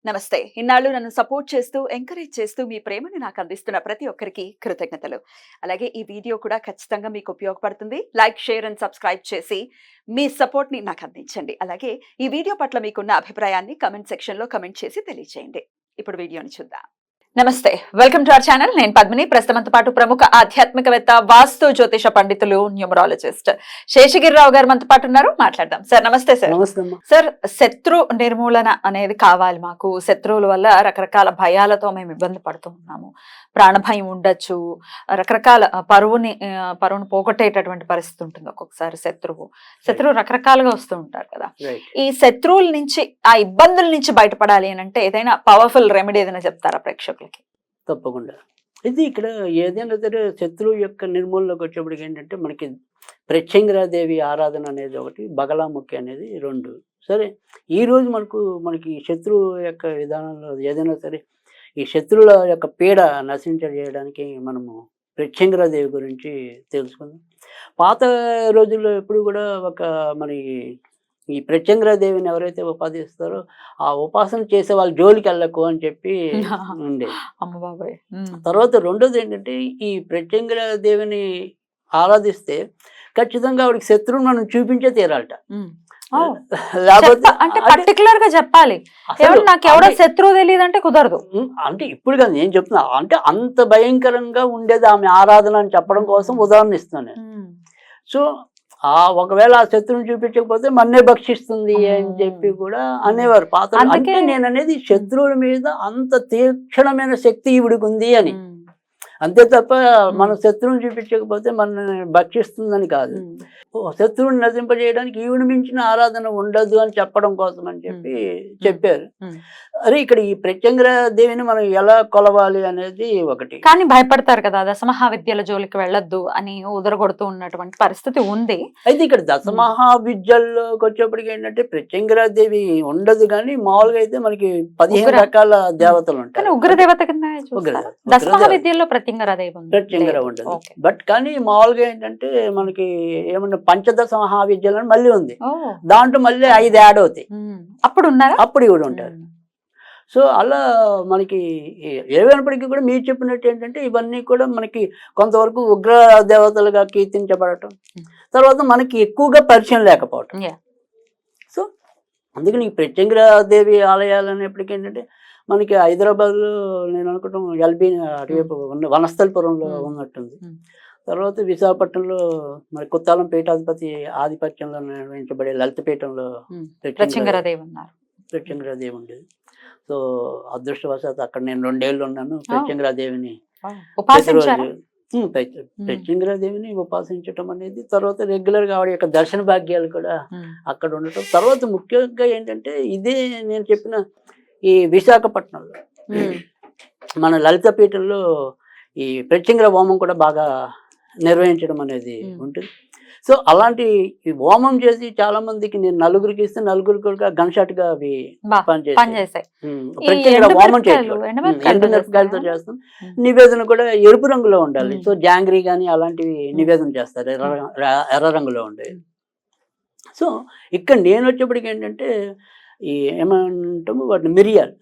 నమస్తే. ఇన్నాళ్ళు నన్ను సపోర్ట్ చేస్తూ, ఎంకరేజ్ చేస్తూ మీ ప్రేమని నాకు అందిస్తున్న ప్రతి ఒక్కరికి కృతజ్ఞతలు. అలాగే ఈ వీడియో కూడా ఖచ్చితంగా మీకు ఉపయోగపడుతుంది. లైక్, షేర్ అండ్ సబ్స్క్రైబ్ చేసి మీ సపోర్ట్‌ని నాకు అందించండి. అలాగే ఈ వీడియో పట్ల మీకున్న అభిప్రాయాన్ని కామెంట్ సెక్షన్‌లో కామెంట్ చేసి తెలియజేయండి. ఇప్పుడు వీడియోని చూద్దాం. నమస్తే, వెల్కమ్ టు అవర్ ఛానల్. నేను పద్మిని. ప్రస్తుతంతో పాటు ప్రముఖ ఆధ్యాత్మికవేత్త, వాస్తు జ్యోతిష పండితులు, న్యూమరాలజిస్ట్ శేషగిరిరావు గారు మనతో పాటు ఉన్నారు. మాట్లాడదాం. సార్ నమస్తే. సార్ నమస్తే. సార్, శత్రు నిర్మూలన అనేది కావాలి మాకు. శత్రువుల వల్ల రకరకాల భయాలతో మేము ఇబ్బంది పడుతూ ఉన్నాము. ప్రాణభయం ఉండొచ్చు, రకరకాల పరువుని పోగొట్టేటటువంటి పరిస్థితి ఉంటుంది. ఒక్కొక్కసారి శత్రువు రకరకాలుగా వస్తూ ఉంటారు కదా. ఈ శత్రువుల నుంచి, ఆ ఇబ్బందుల నుంచి బయటపడాలి అని అంటే ఏదైనా పవర్ఫుల్ రెమెడీ ఏదైనా చెప్తారా ప్రేక్షకులకి? తప్పకుండా. ఇది ఇక్కడ ఏదైనా సరే శత్రువు యొక్క నిర్మూలనకు వచ్చేప్పటికి ఏంటంటే మనకి ప్రత్యంగిరాదేవి ఆరాధన అనేది ఒకటి, బగలాముఖి అనేది రెండు. సరే, ఈరోజు మనకి శత్రువు యొక్క విధానంలో ఏదైనా సరే ఈ శత్రువుల యొక్క పీడ నశించజేయడానికి మనము ప్రత్యంగిరాదేవి గురించి తెలుసుకుందాం. పాత రోజుల్లో ఎప్పుడు కూడా ఈ ప్రత్యంగిరాదేవిని ఎవరైతే ఉపాసిస్తారో ఆ ఉపాసన చేసే వాళ్ళ జోలికి వెళ్ళకు అని చెప్పి ఉండేది. తర్వాత రెండోది ఏంటంటే, ఈ ప్రత్యంగిరాదేవిని ఆరాధిస్తే ఖచ్చితంగా ఆవిడకి శత్రువుని మనం చూపించే తీరాలట. లేకపోతే అంటే పర్టికులర్ గా చెప్పాలి, నాకు ఎవరో శత్రువు తెలియదు అంటే కుదరదు. అంటే ఇప్పుడు కాదు నేను చెప్తున్నా, అంటే అంత భయంకరంగా ఉండేది ఆమె ఆరాధన అని చెప్పడం కోసం ఉదాహరణ ఇస్తున్నాను. సో ఒకవేళ ఆ శత్రువుని చూపించకపోతే మన్నే భక్షిస్తుంది అని చెప్పి కూడా అనేవారు పాత. అంటే నేను అనేది శత్రువుల మీద అంత తీక్షణమైన శక్తి ఈవిడికి ఉంది అని, అంతే తప్ప మన శత్రువుని చూపించకపోతే మనల్ని భక్షిస్తుందని కాదు. శత్రువుని నశింపజేయడానికి ఈవిడ మించిన ఆరాధన ఉండదు అని చెప్పడం కోసం అని చెప్పి చెప్పారు. అరే, ఇక్కడ ఈ ప్రత్యంగిరాదేవిని మనం ఎలా కొలవాలి అనేది ఒకటి. కానీ భయపడతారు కదా, దశమహావిద్యల జోలికి వెళ్ళొద్దు అని ఉదరగొడుతూ ఉన్నటువంటి పరిస్థితి ఉంది. అయితే ఇక్కడ దశమహావిద్యల్లోకి వచ్చేప్పటికి ఏంటంటే ప్రత్యంగిరాదేవి ఉండదు, కానీ మామూలుగా అయితే మనకి 15 రకాల దేవతలు ఉంటాయి. ఉగ్రదేవత కింద దశమహావిద్యల్లో ప్రత్యంగిర ఉండదు. బట్ కానీ మామూలుగా ఏంటంటే మనకి ఏమన్నా పంచదశ మహావిద్యలని మళ్ళీ ఉంది, దాంట్లో మళ్ళీ 5 యాడ్ అవుతాయి. అప్పుడు ఇవి ఉంటారు. సో అలా మనకి ఏమైనప్పటికీ కూడా మీరు చెప్పినట్టు ఏంటంటే ఇవన్నీ కూడా మనకి కొంతవరకు ఉగ్ర దేవతలుగా కీర్తించబడటం, తర్వాత మనకి ఎక్కువగా పరిచయం లేకపోవటం. సో అందుకని ఈ ప్రత్యంగిరాదేవి ఆలయాలు అనేప్పటికీ ఏంటంటే మనకి హైదరాబాద్లో నేను అనుకుంటాం ఎల్బీ అటువైపు వనస్థలిపురంలో ఉన్నట్టుంది. తర్వాత విశాఖపట్నంలో మరి కొత్తాలం పీఠాధిపతి ఆధిపత్యంలో నిర్వహించబడే లలితపీఠంలో ప్రత్యంగిరాదేవి ఉండేది. సో అదృష్టవశాత్తు అక్కడ నేను 2 ఏళ్ళు ఉన్నాను. ప్రత్యంగిరాదేవిని ప్రత్యంగిరాదేవిని ఉపాసించటం అనేది, తర్వాత రెగ్యులర్ గా ఆవిడ యొక్క దర్శన భాగ్యాలు కూడా అక్కడ ఉండటం. తర్వాత ముఖ్యంగా ఏంటంటే ఇదే నేను చెప్పిన ఈ విశాఖపట్నంలో మన లలితపీఠంలో ఈ ప్రత్యంగిర హోమం కూడా బాగా నిర్వహించడం అనేది ఉంటుంది. సో అలాంటి ఈ హోమం చేసి చాలా మందికి నేను నలుగురికి ఇస్తే నలుగురు కూడా గన్ షాట్ గా అవి పనిచేస్తాయి. ప్రత్యేక హోమం చేయడం ఎండు మిరపకాయలతో చేస్తాం. నివేదన కూడా ఎరుపు రంగులో ఉండాలి. సో జాంగ్రీ గానీ అలాంటివి నివేదన చేస్తారు ఎర్ర రంగులో ఉండేవి. సో ఇక్కడ నేను వచ్చేప్పటికి ఏంటంటే ఈ ఏమంటాము వాటిని మిరియాలు.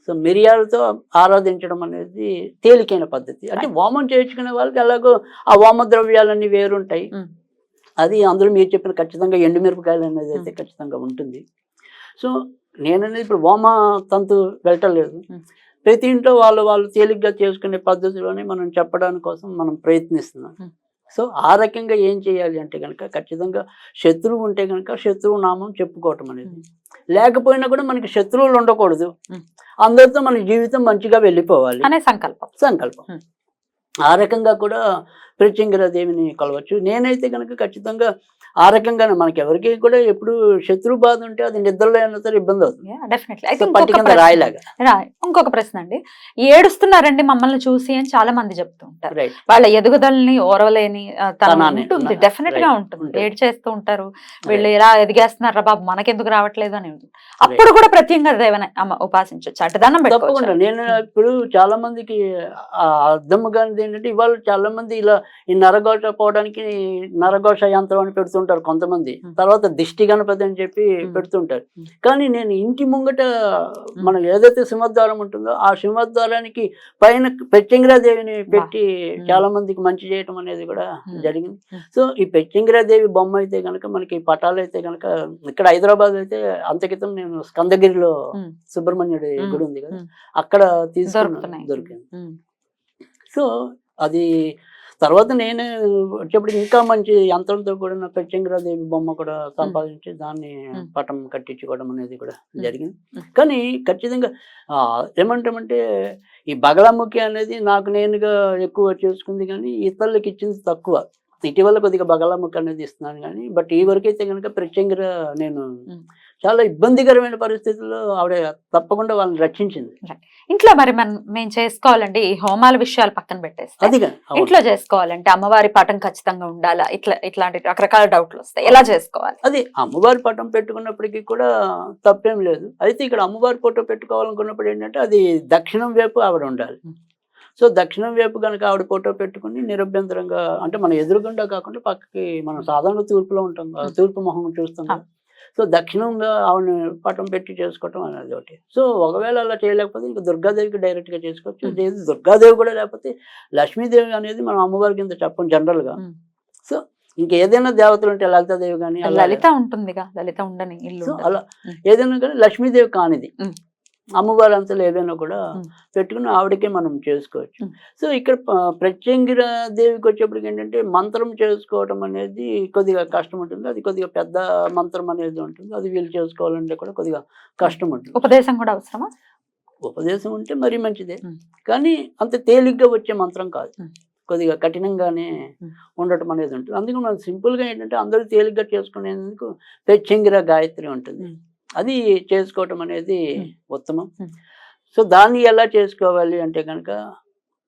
సో మిరియాలతో ఆరాధించడం అనేది తేలికైన పద్ధతి. అంటే హోమం చేయించుకునే వాళ్ళకి ఎలాగో ఆ హోమ ద్రవ్యాలన్నీ వేరుంటాయి. అది అందులో మీరు చెప్పిన ఖచ్చితంగా ఎండుమిరపకాయలు అనేది అయితే ఖచ్చితంగా ఉంటుంది. సో నేననేది ఇప్పుడు హోమ తంతు వెళ్ళటలేదు. ప్రతి ఇంట్లో వాళ్ళు తేలిగ్గా చేసుకునే పద్ధతిలోనే మనం చెప్పడానికి కోసం మనం ప్రయత్నిస్తున్నాం. సో ఆ రకంగా ఏం చేయాలి అంటే కనుక ఖచ్చితంగా శత్రువు ఉంటే కనుక శత్రువు నామం చెప్పుకోవటం అనేది, లేకపోయినా కూడా మనకి శత్రువులు ఉండకూడదు, అందరితో మన జీవితం మంచిగా వెళ్ళిపోవాలి అనే సంకల్పం. ఆ రకంగా కూడా ప్రత్యంగిరాదేవిని కొలవచ్చు. నేనైతే కనుక ఖచ్చితంగా ఆ రకంగానే మనకి ఎవరికి కూడా ఎప్పుడు శత్రు బాధ ఉంటే అది నిద్రలో అయినా సరే ఇబ్బంది అవుతుంది. రాయిలాగా. ఇంకొక ప్రశ్న అండి, ఏడుస్తున్నారండి మమ్మల్ని చూసి అని చాలా మంది చెప్తూ ఉంటారు. వాళ్ళ ఎదుగుదలని ఓరవలేని ఉంటుంది, డెఫినెట్ గా ఉంటుంది. ఏడు చేస్తూ ఉంటారు, వీళ్ళు ఎలా ఎదిగేస్తున్నారా బాబు మనకెందుకు రావట్లేదు అని. అప్పుడు కూడా ప్రత్యంగిరాదేవిని ఉపాసించవచ్చు అంటే దండం పెట్టుకోవచ్చు. నేను ఇప్పుడు చాలా మందికి అర్థం కానిది ఏంటంటే ఇవాళ చాలా మంది ఇలా ఈ నరఘోష పోవడానికి నరఘోష యంత్రం అని పెడుతుంటారు కొంతమంది, తర్వాత దిష్టి గణపతి అని చెప్పి పెడుతుంటారు. కానీ నేను ఇంటి ముంగట మనం ఏదైతే సింహద్వారం ఉంటుందో ఆ సింహద్వారానికి పైన పెచ్చంగిరాదేవిని పెట్టి చాలా మందికి మంచి చేయటం అనేది కూడా జరిగింది. సో ఈ పెచ్చంగిరాదేవి బొమ్మ అయితే కనుక మనకి పటాలు అయితే కనుక ఇక్కడ హైదరాబాద్ అయితే అంతకితం నేను స్కందగిరిలో సుబ్రహ్మణ్యుడి గుడి ఉంది కదా, అక్కడ తీసుకుని దొరికింది. సో అది తర్వాత నేనే వచ్చేప్పటికి ఇంకా మంచి యంత్రంతో కూడిన పెచ్చంగిరాదేవి బొమ్మ కూడా సంపాదించి దాన్ని పటం కట్టించుకోవడం అనేది కూడా జరిగింది. కానీ ఖచ్చితంగా ఏమంటామంటే ఈ బగలాముఖి అనేది నాకు నేనుగా ఎక్కువ చేసుకుంది, కానీ ఇతరులకు ఇచ్చింది తక్కువ. ఇటీవల కొద్దిగా బగలాముఖి అనేది ఇస్తున్నాను కానీ, బట్ ఈ వరకు అయితే కనుక ప్రత్యంగిర నేను చాలా ఇబ్బందికరమైన పరిస్థితుల్లో ఆవిడ తప్పకుండా వాళ్ళని రక్షించింది. ఇంట్లో మరి మేము చేసుకోవాలండి, ఈ హోమాల విషయాలు పక్కన పెట్టేస్తే అదిగా ఇంట్లో చేసుకోవాలంటే అమ్మవారి పటం ఖచ్చితంగా ఉండాలా, ఇట్లాంటి రకరకాల డౌట్లు వస్తాయి, ఎలా చేసుకోవాలి? అది అమ్మవారి పటం పెట్టుకున్నప్పటికీ కూడా తప్పేం లేదు. అయితే ఇక్కడ అమ్మవారి ఫోటో పెట్టుకోవాలనుకున్నప్పుడు ఏంటంటే అది దక్షిణం వైపు ఆవిడ ఉండాలి. సో దక్షిణం వైపు కనుక ఆవిడ ఫోటో పెట్టుకుని నిరభ్యంతరంగా, అంటే మన ఎదురుగుండా కాకుండా పక్కకి మనం సాధారణ తూర్పులో ఉంటాం, తూర్పు మొహం చూస్తాం. సో దక్షిణంగా ఆవిడని పటం పెట్టి చేసుకోవటం అనేది ఒకటి. సో ఒకవేళ అలా చేయలేకపోతే ఇంకా దుర్గాదేవికి డైరెక్ట్గా చేసుకోవచ్చు. లేదు దుర్గాదేవి కూడా లేకపోతే లక్ష్మీదేవి అనేది మనం అమ్మవారి కింద చెప్పం జనరల్గా. సో ఇంకేదైనా దేవతలు ఉంటే లలితాదేవి కానీ, లలిత ఉంటుందిగా, లలిత ఉండని ఇల్లు అలా ఏదైనా కానీ లక్ష్మీదేవి కానిది అమ్మవారి అంతలో ఏదైనా కూడా పెట్టుకుని ఆవిడకే మనం చేసుకోవచ్చు. సో ఇక్కడ ప్రత్యంగిర దేవికి వచ్చేప్పటికి ఏంటంటే మంత్రం చేసుకోవడం అనేది కొద్దిగా కష్టం ఉంటుంది. అది కొద్దిగా పెద్ద మంత్రం అనేది ఉంటుంది, అది వీళ్ళు చేసుకోవాలంటే కూడా కొద్దిగా కష్టం ఉంటుంది. ఉపదేశం కూడా అవసరమా? ఉపదేశం ఉంటే మరీ మంచిదే, కానీ అంత తేలిగ్గా వచ్చే మంత్రం కాదు, కొద్దిగా కఠినంగానే ఉండటం అనేది ఉంటుంది. అందుకే మనం సింపుల్గా ఏంటంటే అందరూ తేలిగ్గా చేసుకునేందుకు ప్రత్యంగిర గాయత్రి ఉంటుంది, అది చేసుకోవటం అనేది ఉత్తమం. సో దాన్ని ఎలా చేసుకోవాలి అంటే కనుక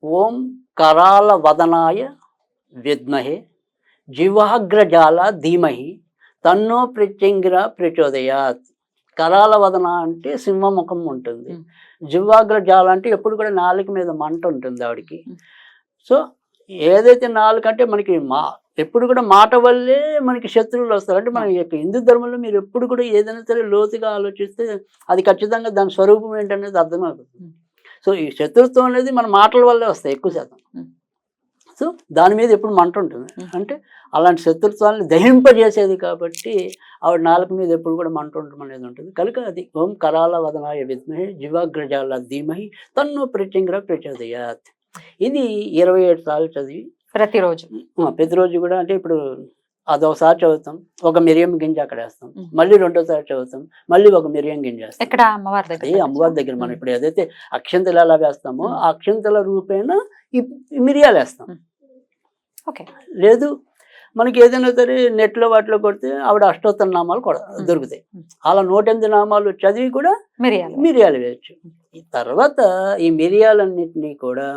ఓం కరాల వదనాయ విద్మహే జివాగ్రజాల ధీమహి తన్నో ప్రత్యంగిర ప్రచోదయాత్. కరాల వదన అంటే సింహముఖం ఉంటుంది, జివాగ్రజాల అంటే ఎప్పుడు కూడా నాలుక మీద మంట ఉంటుంది ఆవిడికి. సో ఏదైతే నాలుక అంటే మనకి ఎప్పుడు కూడా మాట వల్లే మనకి శత్రువులు వస్తారు. అంటే మన యొక్క హిందూ ధర్మంలో మీరు ఎప్పుడు కూడా ఏదైనా సరే లోతుగా ఆలోచిస్తే అది ఖచ్చితంగా దాని స్వరూపం ఏంటనేది అర్థమవుతుంది. సో ఈ శత్రుత్వం అనేది మన మాటల వల్లే వస్తాయి ఎక్కువ శాతం. సో దాని మీద ఎప్పుడు మంట ఉంటుంది, అంటే అలాంటి శత్రుత్వాన్ని దహింపజేసేది కాబట్టి ఆవిడ నాలుక మీద ఎప్పుడు కూడా మంట ఉండటం అనేది ఉంటుంది. కనుక అది ఓం కరాల వదనాయ విద్మహే జివాగ్రజాల ధీమహి తన్నో ప్రత్యంగిర ప్రచోదయాత్. ఇది 27 సార్లు చదివి ప్రతిరోజు కూడా, అంటే ఇప్పుడు అదొకసారి చదువుతాం, ఒక మిరియం గింజ అక్కడ వేస్తాం, మళ్ళీ రెండోసారి చదువుతాం, మళ్ళీ ఒక మిరియం గింజ వేస్తాం. అమ్మవారి దగ్గర మనం ఇప్పుడు ఏదైతే అక్షంతలు ఎలా వేస్తామో ఆ అక్షంతల రూపేణ ఈ మిరియాలు వేస్తాం. లేదు మనకి ఏదైనా సరే నెట్లో వాటిలో కొడితే ఆవిడ అష్టోత్తర నామాలు కూడా దొరుకుతాయి, అలా 108 నామాలు చదివి కూడా మిరియాలు వేయచ్చు. ఈ తర్వాత ఈ మిరియాలన్నింటినీ కూడా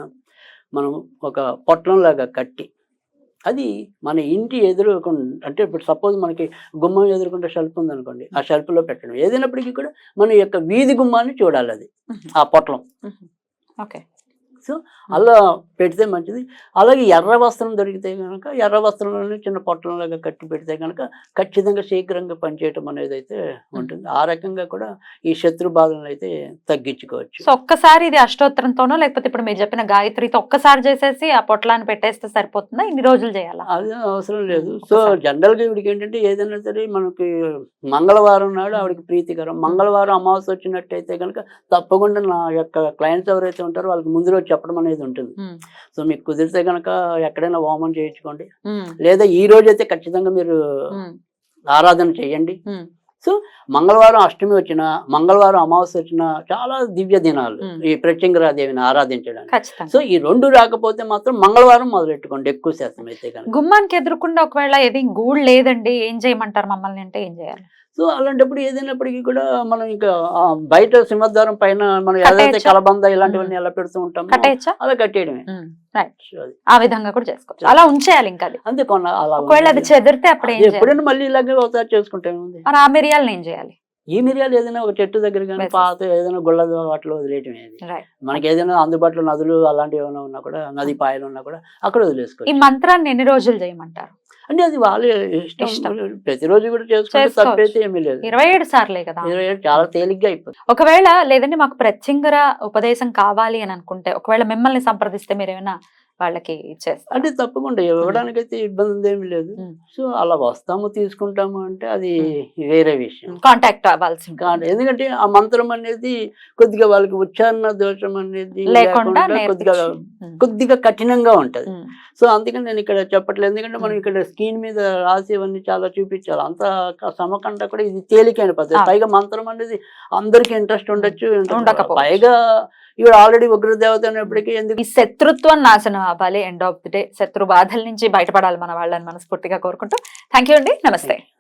మనం ఒక పొట్లంలాగా కట్టి అది మన ఇంటి ఎదురుకుండా, అంటే ఇప్పుడు సపోజ్ మనకి గుమ్మం ఎదురుకుంటే షెల్ఫ్ ఉందనుకోండి, ఆ షెల్ఫ్లో పెట్టడం. ఏదైనప్పటికీ కూడా మన యొక్క వీధి గుమ్మాన్ని చూడాలి అది ఆ పొట్లం. సో అలా పెడితే మంచిది. అలాగే ఎర్ర వస్త్రం దొరికితే కనుక ఎర్ర వస్త్రంలోనే చిన్న పొట్లంలాగా కట్టి పెడితే కనుక ఖచ్చితంగా శీఘ్రంగా పనిచేయటం అనేది అయితే ఉంటుంది. ఆ రకంగా కూడా ఈ శత్రు బాధలను అయితే తగ్గించుకోవచ్చు. సో ఒక్కసారి ఇది అష్టోత్తరంతోనో లేకపోతే ఇప్పుడు మీరు చెప్పిన గాయత్రితో ఒక్కసారి చేసేసి ఆ పొట్లాన్ని పెట్టేస్తే సరిపోతుందా? ఇన్ని రోజులు చేయాలా? అది అవసరం లేదు. సో జనరల్గా ఇవిడికి ఏంటంటే ఏదైనా సరే మనకి మంగళవారం నాడు ఆవిడకి ప్రీతికరం. మంగళవారం అమావాస్య వచ్చినట్టయితే కనుక తప్పకుండా నా యొక్క క్లయింట్స్ ఎవరైతే ఉంటారో వాళ్ళకి ముందు రోజు చెప్పడం అనేది ఉంటుంది. సో మీకు కుదిరితే కనుక ఎక్కడైనా హోమం చేయించుకోండి, లేదా ఈ రోజు అయితే ఖచ్చితంగా మీరు ఆరాధన చేయండి. సో మంగళవారం అష్టమి వచ్చినా, మంగళవారం అమావాస్య వచ్చినా చాలా దివ్య దినాలు ఈ ప్రత్యంగిరాదేవిని ఆరాధించడానికి. సో ఈ రెండు రాకపోతే మాత్రం మంగళవారం మొదలెట్టుకోండి ఎక్కువ శాతం అయితే కనుక. గుమ్మానికి ఎదురుకుండా ఒకవేళ ఏది గూడు లేదండి, ఏం చేయమంటారు మమ్మల్ని అంటే ఏం చేయాలి? సో అలాంటప్పుడు ఏదైనప్పటికీ కూడా మనం ఇంకా బయట సింహద్వారం పైన మనం ఏదైతే కలబంద ఇలాంటివన్నీ ఎలా పెడుతూ ఉంటామో అలా కట్టేయడమే. ఆ విధంగా కూడా చేసుకోవచ్చు, అలా ఉంచేయాలి. ఇంకా అంతే కొన్న అలా ఒకవేళ అది చెదిరితే అప్పుడు ఎప్పుడైనా మళ్ళీ ఇలాగే ఒకసారి చేసుకుంటాం. ఆ మిరియాలను ఏం చేయాలి? ఈ మిరియాలు ఏదైనా ఒక చెట్టు దగ్గర కానీ వేసేసి. పాత ఏదైనా గుళ్ళ వాటిలో వదిలేయటం ఏది రైట్. మనకి ఏదైనా అందుబాటులో నదులు అలాంటివి ఏమైనా ఉన్నా కూడా నది పాయలు ఉన్నా కూడా అక్కడ ఈ వదిలేసుకోవచ్చు. మంత్రాన్ని ఎన్ని రోజులు చేయమంటారు? అంటే అది వాళ్ళ ఇష్టం. ఇష్టం. ప్రతిరోజు కూడా చేసుకుంటే చేసుకోవచ్చు. తప్పైతే ఏమీ లేదు. 27 సార్లే కదా. 27 చాలా తేలిగ్గా అయిపోతుంది. ఒకవేళ లేదంటే మాకు ప్రత్యంగర ఉపదేశం కావాలి అని అనుకుంటే ఒకవేళ మిమ్మల్ని సంప్రదిస్తే మీరు ఏమైనా వాళ్ళకి ఇచ్చేస్తారు? అంటే తప్పకుండా ఇవ్వడానికైతే ఇబ్బంది ఏమి లేదు. ఉమ్. సో అలా వస్తాము తీసుకుంటాము అంటే అది వేరే విషయం. కాంటాక్ట్ అవ్వాల్సి ఉంటుంది. కాదు, ఎందుకంటే ఆ మంత్రం అనేది కొద్దిగా వాళ్ళకి ఉచ్చారణ దోషం అనేది లేకుండా కొద్దిగా కొద్దిగా కఠినంగా ఉంటది. ఉమ్. సో అందుకని నేను ఇక్కడ చెప్పట్లేదు. ఎందుకంటే మనం ఇక్కడ స్క్రీన్ మీద రాసేవన్నీ చాలా చూపించాలి. అంత సమకంట కూడా ఇది తేలికైన పద్ధతి. పైగా మంత్రం అనేది అందరికి ఇంట్రెస్ట్ ఉండొచ్చు, ఉండకపోవచ్చు. పైగా ఇవి ఆల్రెడీ ఉగ్రదేవత అనేప్పటికీ ఎందుకు ఈ శత్రుత్వం నాశనం అవ్వాలి, ఎండ్ ఆఫ్ ది డే శత్రు బాధల నుంచి బయటపడాలి మన వాళ్ళని మనస్ఫూర్తిగా కోరుకుంటూ. థ్యాంక్ యూ అండి, నమస్తే.